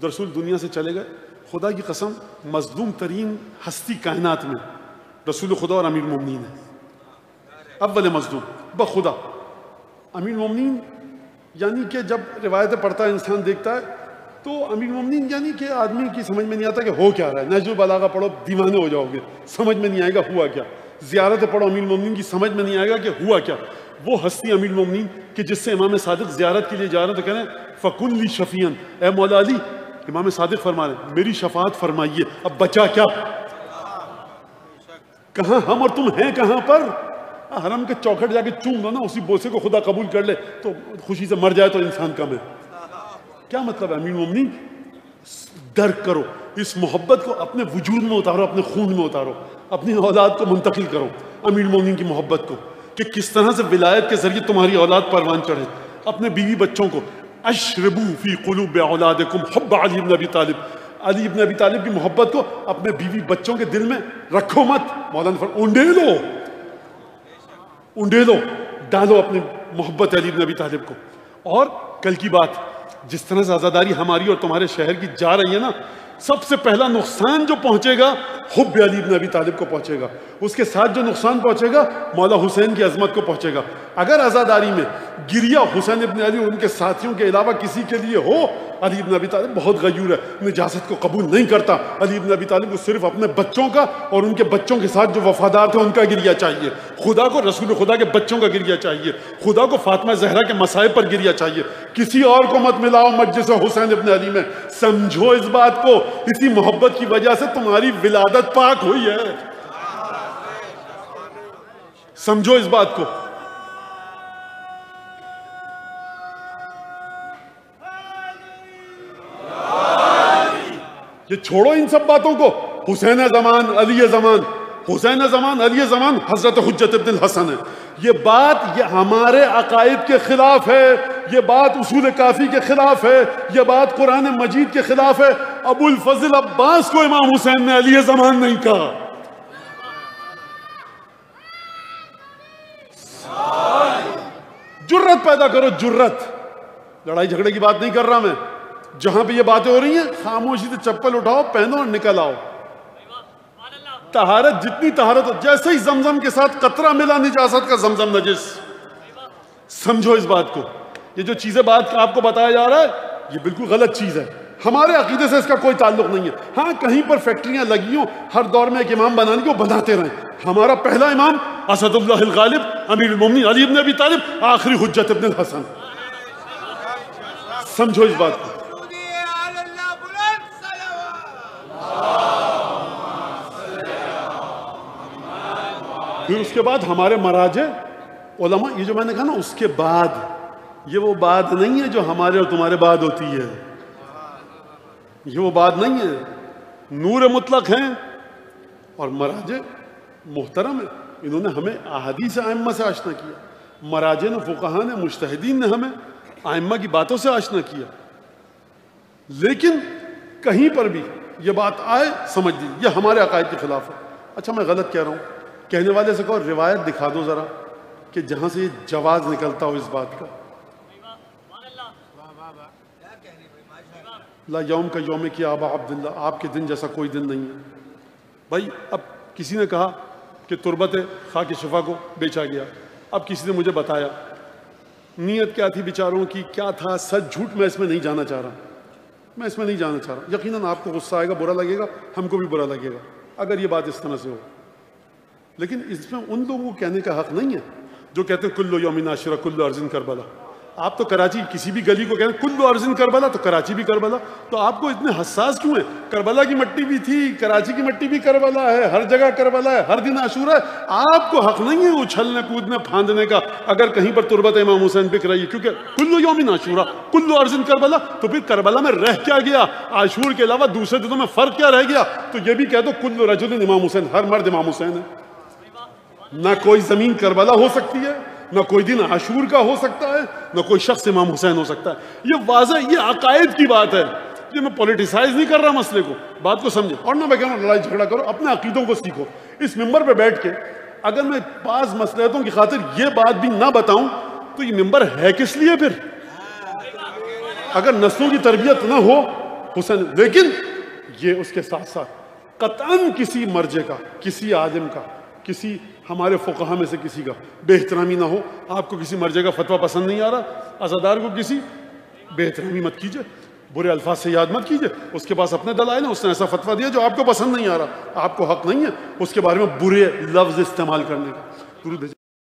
رسول دنیا سے چلے گئے. خدا کی قسم مظلوم ترین ہستی کائنات میں رسول خدا اور امیر المومنین ہے. اول مظلوم بخدا امیر المومنین. یعنی کہ جب روایتیں پڑھتا ہے انسان دیکھتا ہے تو امیر المومنین یعنی کہ آدمی کی سمجھ میں نہیں آتا کہ ہو کیا رہا ہے. نہج البلاغہ پڑھو دیوانے ہو جاؤ گے, سمجھ میں نہیں آئے گا ہوا کیا. زیارتیں پڑھو امیر المومنین کی, سمجھ میں نہیں آئے گا کہ ہوا کیا. وہ ہستی امیر المومنین کہ جس سے امام صادق زیارت کے لیے جا رہے ہیں تو کہہ رہے ہیں فَكُن لِي شَفِيًا, اے مولا علی. امام صادق فرما رہے ہیں میری شفاعت فرمائیے. اب بچا کیا, کہاں ہم اور تم ہیں کہاں پر. حرم کے چوکھٹ جا کے چوم دو نا, اسی بوسے کو خدا قبول کر لے تو خوشی سے مر جائے تو انسان کم ہے. کیا مطلب ہے امیر المومنین؟ درک کرو اس محبت کو, اپنے وجود میں اتارو, اپنے خون میں اتارو, اپنی اولاد کو منتقل کرو امیر المومنین کی محبت کو, کہ کس طرح سے ولایت کے ذریعے تمہاری اولاد پروان چڑھے. اپنے بیوی بچوں کو اشربو فی قلوب اولادکم حب علی بن ابی طالب, علی بن ابی طالب کی محبت کو اپنے بیوی بچوں کے دل میں رکھو مت. مولانا فرماتے انڈے لو ڈالو اپنی محبت علی بن ابی طالب کو. اور کل کی بات, جس طرح سے عزاداری ہماری اور تمہارے شہر کی جا رہی ہے نا, سب سے پہلا نقصان جو پہنچے گا حب علی بن ابی طالب کو پہنچے گا. اس کے ساتھ جو نقصان پہنچے گا مولا حسین کی عظمت کو پہنچے گا. اگر عزاداری میں گریہ حسین ابن علی اور ان کے ساتھیوں کے علاوہ کسی کے لیے ہو, علی بن ابی طالب بہت غیور ہے, نجاست کو قبول نہیں کرتا. علی بن ابی طالب کو صرف اپنے بچوں کا اور ان کے بچوں کے ساتھ جو وفادار تھے ان کا گریہ چاہیے. خدا کو رسول خدا کے بچوں کا گریہ چاہیے. خدا کو فاطمہ زہرا کے مصائب پر گریہ چاہیے. کسی اور کو مت ملاؤ مجلس حسین ابن علی میں. سمجھو اس بات کو, اسی محبت کی وجہ سے تمہاری ولادت پاک ہوئی ہے. سمجھو اس بات کو. یہ چھوڑو ان سب باتوں کو. حسین زمان علی زمان, حسین زمان علی زمان حضرت حجت ابن الحسن ہے. یہ بات یہ ہمارے عقائد کے خلاف ہے, یہ بات اصول کافی کے خلاف ہے, یہ بات قرآن مجید کے خلاف ہے. ابو الفضل عباس کو امام حسین نے علی زمان نہیں کہا. جرت پیدا کرو, جرت. لڑائی جھگڑے کی بات نہیں کر رہا میں. جہاں پہ یہ باتیں ہو رہی ہیں خاموشی سے چپل اٹھاؤ, پہنو اور نکل آؤ. طہارت جتنی طہارت ہو, جیسے ہی زمزم کے ساتھ قطرہ ملا نجاست کا زمزم نجس. سمجھو اس بات کو. یہ جو چیزیں بات آپ کو بتایا جا رہا ہے یہ بالکل غلط چیز ہے. ہمارے عقیدے سے اس کا کوئی تعلق نہیں ہے. ہاں کہیں پر فیکٹریاں لگی ہوں, ہر دور میں ایک امام بنانے کو بناتے رہیں. ہمارا پہلا امام اسد اللہ الغالب امیر المومنین علی بن ابی طالب, آخری حجت ابن الحسن. سمجھو اس بات کو. پھر اس کے بعد ہمارے مراجع علماء, یہ جو میں نے کہا نا اس کے بعد, یہ وہ بات نہیں ہے جو ہمارے اور تمہارے بعد ہوتی ہے. یہ وہ بات نہیں ہے. نور مطلق ہیں اور مراجع محترم ہیں. انہوں نے ہمیں احادیث ائمہ سے آشنا کیا. مراجع نے, فقہاء نے, مجتہدین نے ہمیں ائمہ کی باتوں سے آشنا کیا. لیکن کہیں پر بھی یہ بات آئے سمجھ لی یہ ہمارے عقائد کے خلاف ہے. اچھا میں غلط کہہ رہا ہوں, کہنے والے سے کہو روایت دکھا دو ذرا کہ جہاں سے یہ جواز نکلتا ہو اس بات کا. لا یوم کا یوم کی آبا عبداللہ, آپ کے دن جیسا کوئی دن نہیں ہے. بھائی اب کسی نے کہا کہ تربت خاک شفا کو بیچا گیا. اب کسی نے مجھے بتایا نیت کیا تھی بیچاروں کی, کیا تھا سچ جھوٹ, میں اس میں نہیں جانا چاہ رہا. میں اس میں نہیں جانا چاہ رہا. یقیناً آپ کو غصہ آئے گا, برا لگے گا, ہم کو بھی برا لگے گا اگر یہ بات اس طرح سے ہو. لیکن اس میں ان لوگوں کو کہنے کا حق نہیں ہے جو کہتے ہیں کلو یوم عاشورہ کلو ارض کربلا. آپ تو کراچی کسی بھی گلی کو کہتے ہیں کلو ارض کربلا, تو کراچی بھی کربلا. تو آپ کو اتنے حساس کیوں ہیں؟ کربلا کی مٹی بھی تھی, کراچی کی مٹی بھی کربلا ہے, ہر جگہ کربلا ہے, ہر دن عاشورہ ہے. آپ کو حق نہیں ہے اچھلنے کودنے پھاندنے کا اگر کہیں پر تربت امام حسین بک رہی ہے, کیونکہ کلو یوم عاشورہ کلو ارض کربلا. تو پھر کربلا میں رہ کیا گیا؟ عاشور کے علاوہ دوسرے دنوں میں فرق کیا رہ گیا؟ تو یہ بھی کہہ دو کلو رجل امام حسین, ہر مرد امام حسین ہے. نہ کوئی زمین کربلا ہو سکتی ہے, نہ کوئی دن عاشور کا ہو سکتا ہے, نہ کوئی شخص امام حسین ہو سکتا ہے. یہ واضح, یہ عقائد کی بات ہے. یہ میں پولیٹیسائز نہیں کر رہا مسئلے کو, بات کو سمجھے. اور نہ میں کہہ رہا ہوں لڑائی جھگڑا کرو, اپنے عقیدوں کو سیکھو. اس ممبر پہ بیٹھ کے اگر میں بعض مصلحتوں کی خاطر یہ بات بھی نہ بتاؤں تو یہ ممبر ہے کس لیے پھر؟ اگر نسلوں کی تربیت نہ ہو حسین، لیکن یہ اس کے ساتھ ساتھ قطعاً کسی مرجع کا، کسی عالم کا، کسی ہمارے فقہا میں سے کسی کا بے احترامی نہ ہو. آپ کو کسی مرجع کا فتویٰ پسند نہیں آ رہا، عزادار کو کسی بے احترامی مت کیجئے، برے الفاظ سے یاد مت کیجئے. اس کے پاس اپنے دلائل ہیں، اس نے ایسا فتویٰ دیا جو آپ کو پسند نہیں آ رہا، آپ کو حق نہیں ہے اس کے بارے میں برے لفظ استعمال کرنے کا. درود بھیجیں.